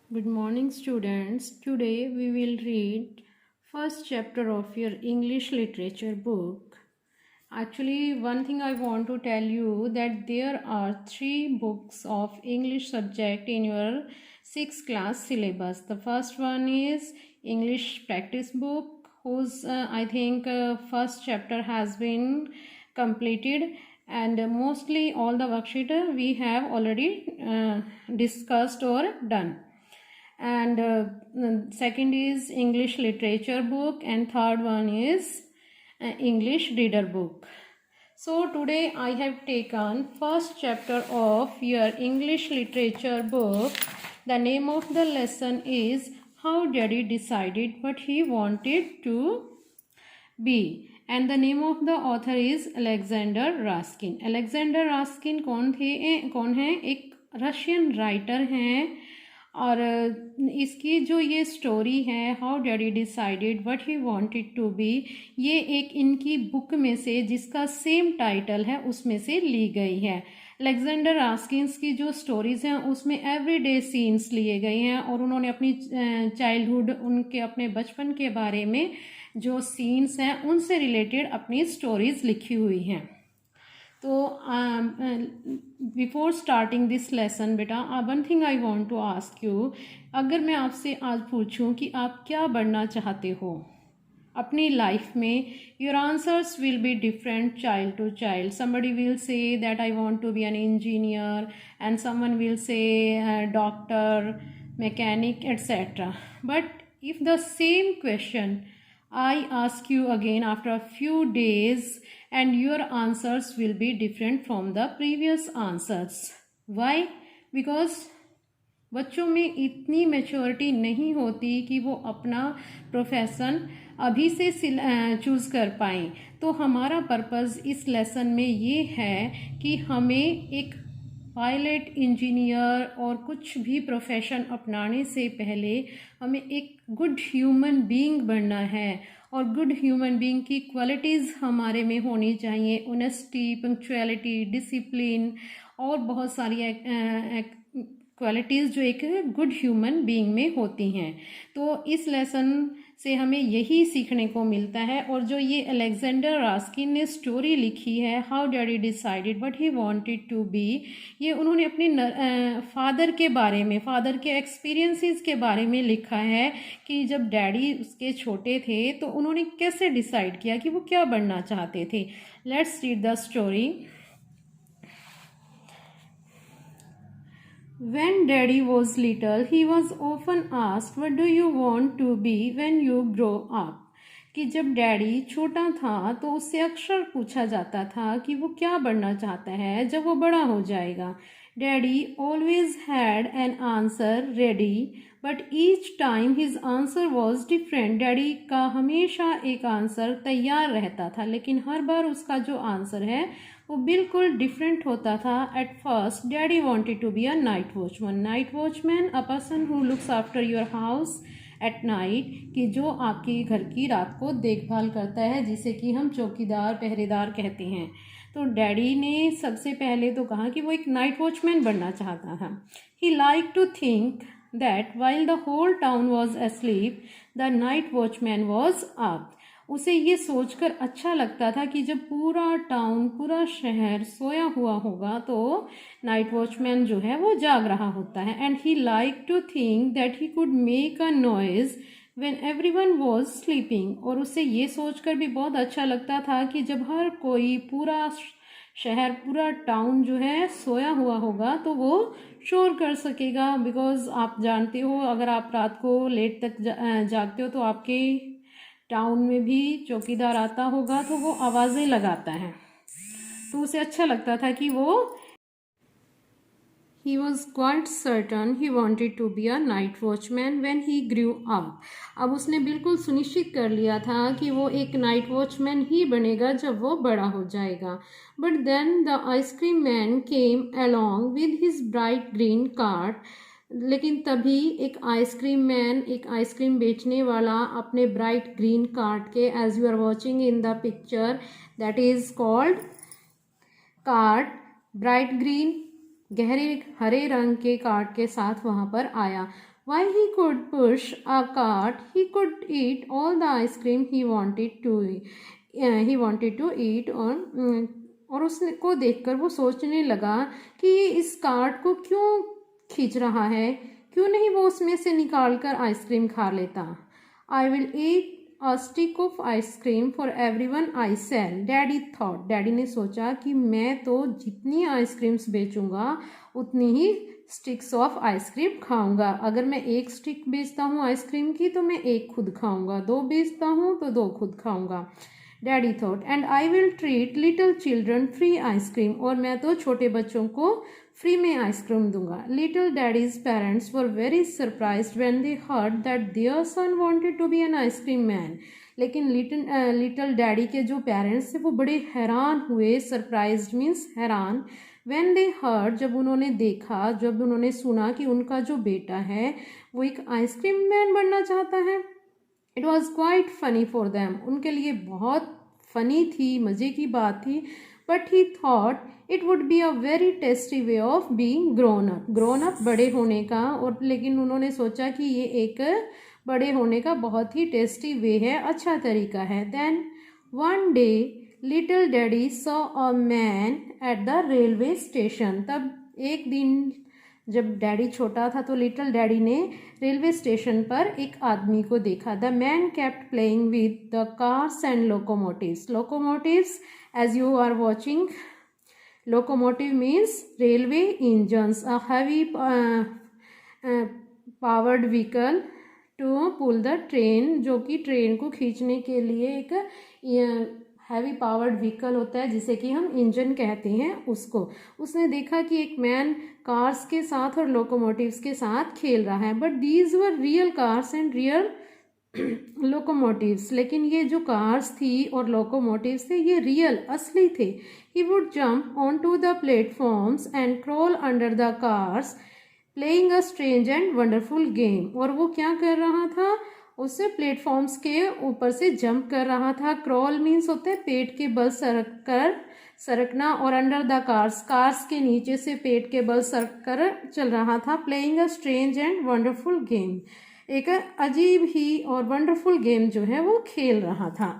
Good morning, students. Today we will read first chapter of your English literature book. Actually, one thing I want to tell you that there are 3 books of English subject in your 6th class syllabus. The first one is English practice book, whose I think first chapter has been completed, and mostly all the worksheet we have already discussed or done. And second is English literature book, and third one is English reader book. So today I have taken first chapter of your English literature book. The name of the lesson is How Daddy Decided What He Wanted to Be, and the name of the author is Alexander Raskin. Alexander Raskin कौन है? एक Russian writer हैं, और इसकी जो ये story है how daddy decided what he wanted to be, ये एक इनकी बुक में से जिसका सेम टाइटल है उसमें से ली गई है। अलेक्जेंडर रास्किन्स की जो स्टोरीज़ हैं उसमें एवरीडे सीन्स लिए गए हैं, और उन्होंने अपनी चाइल्डहुड, उनके अपने बचपन के बारे में जो सीन्स हैं उनसे रिलेटेड अपनी स्टोरीज़ लिखी हुई हैं। तो बिफोर स्टार्टिंग दिस लेसन बेटा, one thing I want to ask you, अगर मैं आपसे आज पूछूं कि आप क्या बनना चाहते हो अपनी लाइफ में, your answers will be different child to child. Somebody will say that I want to be an engineer, and someone will say doctor, mechanic, etc. But if the same question I ask you again after a few days, and your answers will be different from the previous answers. Why? Because बच्चों में इतनी maturity नहीं होती कि वो अपना profession अभी से चूज़ कर पाएँ. तो हमारा पर्पज़ इस लेसन में ये है कि हमें एक पायलट, इंजीनियर और कुछ भी प्रोफेशन अपनाने से पहले हमें एक गुड ह्यूमन बीइंग बनना है, और गुड ह्यूमन बीइंग की क्वालिटीज़ हमारे में होनी चाहिए. ऑनेस्टी, पंक्चुअलिटी, डिसिप्लिन और बहुत सारी क्वालिटीज़ जो एक गुड ह्यूमन बीइंग में होती हैं. तो इस लेसन से हमें यही सीखने को मिलता है. और जो ये अलेक्जेंडर रास्किन ने स्टोरी लिखी है how daddy decided what he wanted to be, ये उन्होंने अपने फादर के बारे में, फादर के एक्सपीरियंसेस के बारे में लिखा है कि जब डैडी उसके छोटे थे तो उन्होंने कैसे डिसाइड किया कि वो क्या बनना चाहते थे. Let's read the story. When Daddy was little, he was often asked, "What do you want to be when you grow up?" कि जब डैडी छोटा था तो उससे अक्सर पूछा जाता था कि वो क्या बनना चाहता है जब वो बड़ा हो जाएगा. Daddy always had an answer ready, but each time his answer was different. Daddy का हमेशा एक आंसर तैयार रहता था, लेकिन हर बार उसका जो आंसर है वो बिल्कुल डिफरेंट होता था. At first daddy wanted to be a night watchman. Night watchman, a person who looks after your house at night, कि जो आपके घर की रात को देखभाल करता है, जिसे कि हम चौकीदार, पहरेदार कहते हैं. तो डैडी ने सबसे पहले तो कहा कि वो एक नाइट वॉचमैन बनना चाहता था. He like to think that while the whole town was asleep, the night watchman was up. उसे ये सोचकर अच्छा लगता था कि जब पूरा टाउन, पूरा शहर सोया हुआ होगा तो नाइट वॉचमैन जो है वो जाग रहा होता है. And he like to think that he could make a noise when everyone was sleeping. और उसे ये सोचकर भी बहुत अच्छा लगता था कि जब हर कोई, पूरा शहर, पूरा टाउन जो है सोया हुआ होगा तो वो शोर कर सकेगा. बिकॉज आप जानते हो, अगर आप रात को लेट तक जागते हो तो आपके टाउन में भी चौकीदार आता होगा तो वो आवाज़ें लगाता है. तो उसे अच्छा लगता था कि वो, he was quite certain he wanted to be a night watchman when he grew up. अब उसने बिल्कुल सुनिश्चित कर लिया था कि वो एक नाइट वॉचमैन ही बनेगा जब वो बड़ा हो जाएगा. But then the ice cream man came along with his bright green cart. लेकिन तभी एक आइसक्रीम मैन, एक आइसक्रीम बेचने वाला अपने ब्राइट ग्रीन कार्ट के, as you are watching in the picture, that is called cart, bright green गहरे हरे रंग के कार्ट के साथ वहाँ पर आया। Why he could push a cart, he could eat all the ice cream he wanted to eat और उसको देखकर वो सोचने लगा कि ये इस कार्ट को क्यों खींच रहा है, क्यों नहीं वो उसमें से निकाल कर आइसक्रीम खा लेता। I will eat a stick of ice cream for everyone I sell, daddy thought. Daddy ने सोचा कि मैं तो जितनी आइसक्रीम्स बेचूंगा उतनी ही स्टिक्स ऑफ आइसक्रीम खाऊंगा। अगर मैं एक स्टिक बेचता हूँ आइसक्रीम की तो मैं एक खुद खाऊंगा, दो बेचता हूँ तो दो खुद खाऊंगा। Daddy thought and I will treat little children free ice cream, और मैं तो छोटे बच्चों को फ्री में आइसक्रीम दूंगा। Little daddy's parents were very surprised when they heard that their son wanted to be an ice cream man. लेकिन लिटिल डैडी के जो पेरेंट्स थे वो बड़े हैरान हुए। सरप्राइज्ड मीन्स हैरान। व्हेन दे हर्ड, जब उन्होंने देखा, जब उन्होंने सुना कि उनका जो बेटा है वो एक आइसक्रीम मैन बनना चाहता है। It was quite funny for them, उनके लिए बहुत फनी थी, मज़े की बात थी। But he thought it would be a very tasty way of being grown up बड़े होने का। और लेकिन उन्होंने सोचा कि ये एक बड़े होने का बहुत ही टेस्टी वे है, अच्छा तरीका है। Then one day little daddy saw a man at the railway station. तब एक दिन जब डैडी छोटा था तो लिटिल डैडी ने रेलवे स्टेशन पर एक आदमी को देखा। The man kept playing with the cars and locomotives. Locomotives as you are watching, locomotive means railway engines, a heavy powered vehicle to pull the train, जो कि ट्रेन को खींचने के लिए एक हैवी पावर्ड व्हीकल होता है जिसे कि हम इंजन कहते हैं उसको। उसने देखा कि एक मैन कार्स के साथ और लोकोमोटिव्स के साथ खेल रहा है। But these were real cars and real locomotives, लेकिन ये जो कार्स थी और लोकोमोटिव्स थे ये रियल असली थे। He would jump on to the platforms and crawl under the cars playing a strange and wonderful game. और वो क्या कर रहा था, उससे प्लेटफॉर्म्स के ऊपर से जंप कर रहा था। क्रॉल मीन्स होते हैं पेट के बल सरकना, और अंडर द कार्स के नीचे से पेट के बल सरक कर चल रहा था। Playing a strange and wonderful game, एक अजीब ही और वंडरफुल गेम जो है वो खेल रहा था।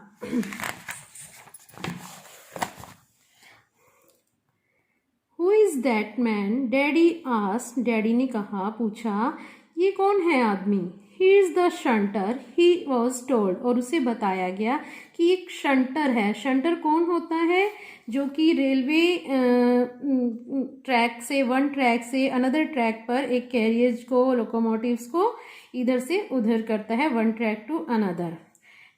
Who is that man, daddy asked. Daddy ने कहा, पूछा, ये कौन है आदमी। He is the shunter, he was told, और उसे बताया गया कि एक शंटर है। शंटर कौन होता है, जो कि रेलवे ट्रैक से, वन ट्रैक से अनदर ट्रैक पर एक कैरियज को, लोकोमोटिव्स को इधर से उधर करता है, one track to another.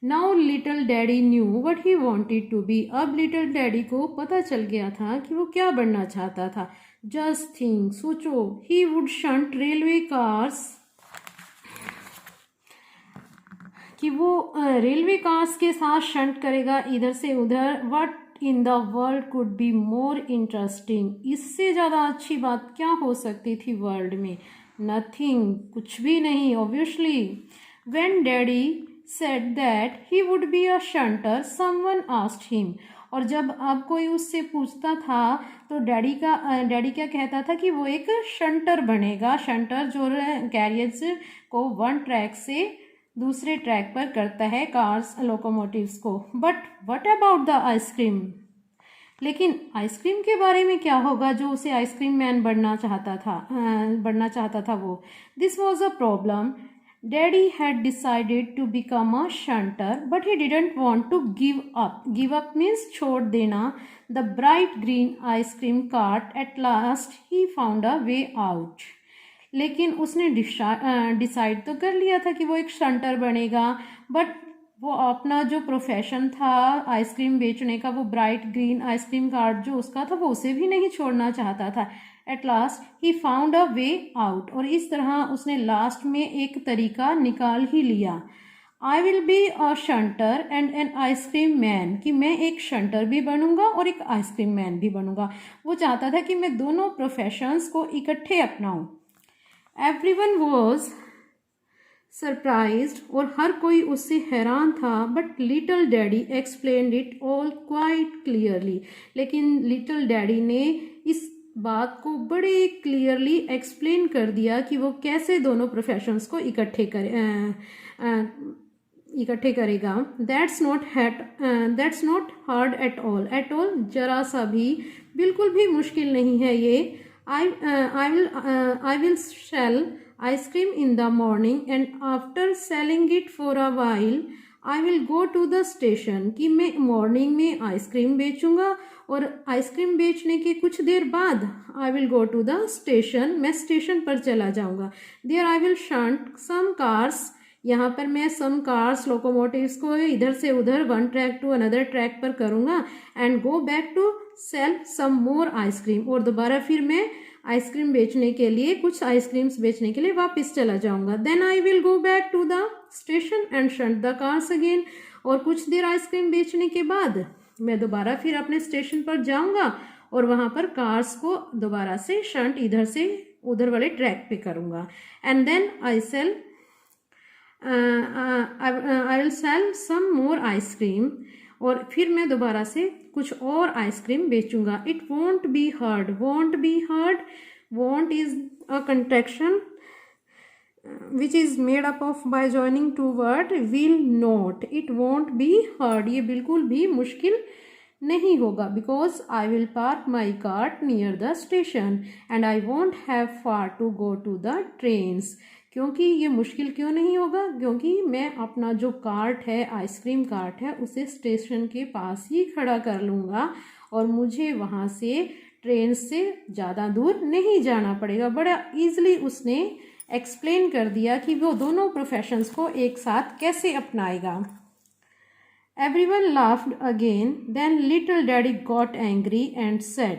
Now little daddy knew what he wanted to be. अब लिटिल डैडी को पता चल गया था कि वो क्या बनना चाहता था। जस्ट थिंक, सोचो, he would shunt railway cars, कि वो रेलवे कार्स के साथ शंट करेगा इधर से उधर। What in the world could be more interesting, इससे ज़्यादा अच्छी बात क्या हो सकती थी वर्ल्ड में। नथिंग, कुछ भी नहीं obviously. When daddy said that he would be a shunter, someone asked him, और जब अब कोई उससे पूछता था तो डैडी क्या कहता था कि वो एक शंटर बनेगा। शंटर जो कैरियर्स को वन ट्रैक से दूसरे ट्रैक पर करता है, कार्स लोकोमोटिव्स को। But what about the ice cream, लेकिन आइसक्रीम के बारे में क्या होगा जो उसे आइसक्रीम मैन बनना चाहता था वो। This was a problem. Daddy had decided to become a shunter but he didn't want to give up. Give up means छोड़ देना। The bright green ice cream cart, at last he found a way out. लेकिन उसने decide तो कर लिया था कि वो एक शंटर बनेगा, बट वो अपना जो प्रोफेशन था आइसक्रीम बेचने का, वो ब्राइट ग्रीन आइसक्रीम कार्ट जो उसका था वो उसे भी नहीं छोड़ना चाहता था। Eight last he found a way out, और इस तरह उसने लास्ट में एक तरीका निकाल ही लिया। आई will be a shunter and N ice cream man, कि मैं एक शंटर भी बनूंगा और एक आइसक्रीम मैन भी बनूंगा। वो चाहता था कि मैं दोनों प्रोफेशंस को इकट्ठे अपनाऊं। एवरीवन वॉज सरप्राइज्ड, और हर कोई उससे हैरान था। But little daddy explained it all quite clearly, लेकिन लिटिल डैडी ने इस बात को बड़े क्लियरली एक्सप्लेन कर दिया कि वो कैसे दोनों प्रोफेशंस को इकट्ठे करेगा. That's not hard at all जरा सा भी, बिल्कुल भी मुश्किल नहीं है ये. I will sell ice cream in the morning and after selling it for a while I will go to the station. कि मैं मॉर्निंग में आइसक्रीम बेचूंगा और आइसक्रीम बेचने के कुछ देर बाद I will go to the station, मैं स्टेशन पर चला जाऊंगा. There I will shunt some cars. यहाँ पर मैं सम कार्स लोकोमोटिव्स को इधर से उधर one track to another track पर करूँगा. And go back to sell some more ice cream. और दोबारा फिर मैं आइसक्रीम बेचने के लिए, कुछ आइसक्रीम्स बेचने के लिए वापस चला जाऊँगा. Then I will go back to the station and shunt the cars again. और कुछ देर आइसक्रीम बेचने के बाद मैं दोबारा फिर अपने स्टेशन पर जाऊँगा और वहाँ पर कार्स को दोबारा से शंट इधर से उधर वाले ट्रैक पे करूँगा. And then I will sell some more ice cream. और फिर मैं दोबारा से कुछ और ice cream बेचूंगा. It won't be hard. Want is a contraction which is made up of by joining two words. Will not. It won't be hard. ये बिल्कुल भी मुश्किल नहीं होगा. Because I will park my cart near the station and I won't have far to go to the trains. क्योंकि ये मुश्किल क्यों नहीं होगा? क्योंकि मैं अपना जो कार्ट है, आइसक्रीम कार्ट है, उसे स्टेशन के पास ही खड़ा कर लूँगा और मुझे वहाँ से ट्रेन से ज़्यादा दूर नहीं जाना पड़ेगा. बड़ा ईजिली उसने एक्सप्लेन कर दिया कि वो दोनों प्रोफेशंस को एक साथ कैसे अपनाएगा. Everyone laughed again. Then little daddy got angry and said.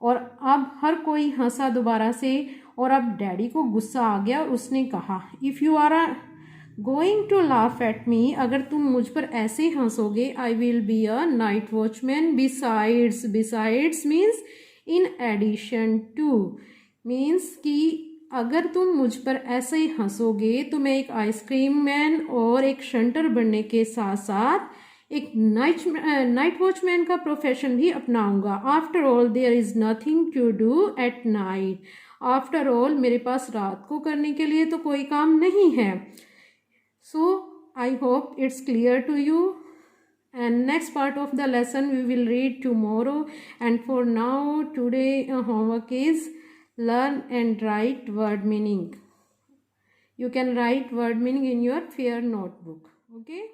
और अब हर कोई हंसा दोबारा से और अब डैडी को गुस्सा आ गया और उसने कहा, if you are going to laugh at me, अगर तुम मुझ पर ऐसे हंसोगे, I will be a night watchman. Besides means in addition to, means कि अगर तुम मुझ पर ऐसे ही हंसोगे तो मैं एक आइसक्रीम मैन और एक शंटर बनने के साथ साथ एक नाइट वॉचमैन का प्रोफेशन भी अपनाऊंगा. After all there is nothing to do at night. After all मेरे पास रात को करने के लिए तो कोई काम नहीं है. So I hope it's clear to you. And next part of the lesson we will read tomorrow. And for now today homework is learn and write word meaning. You can write word meaning in your fair notebook. Okay.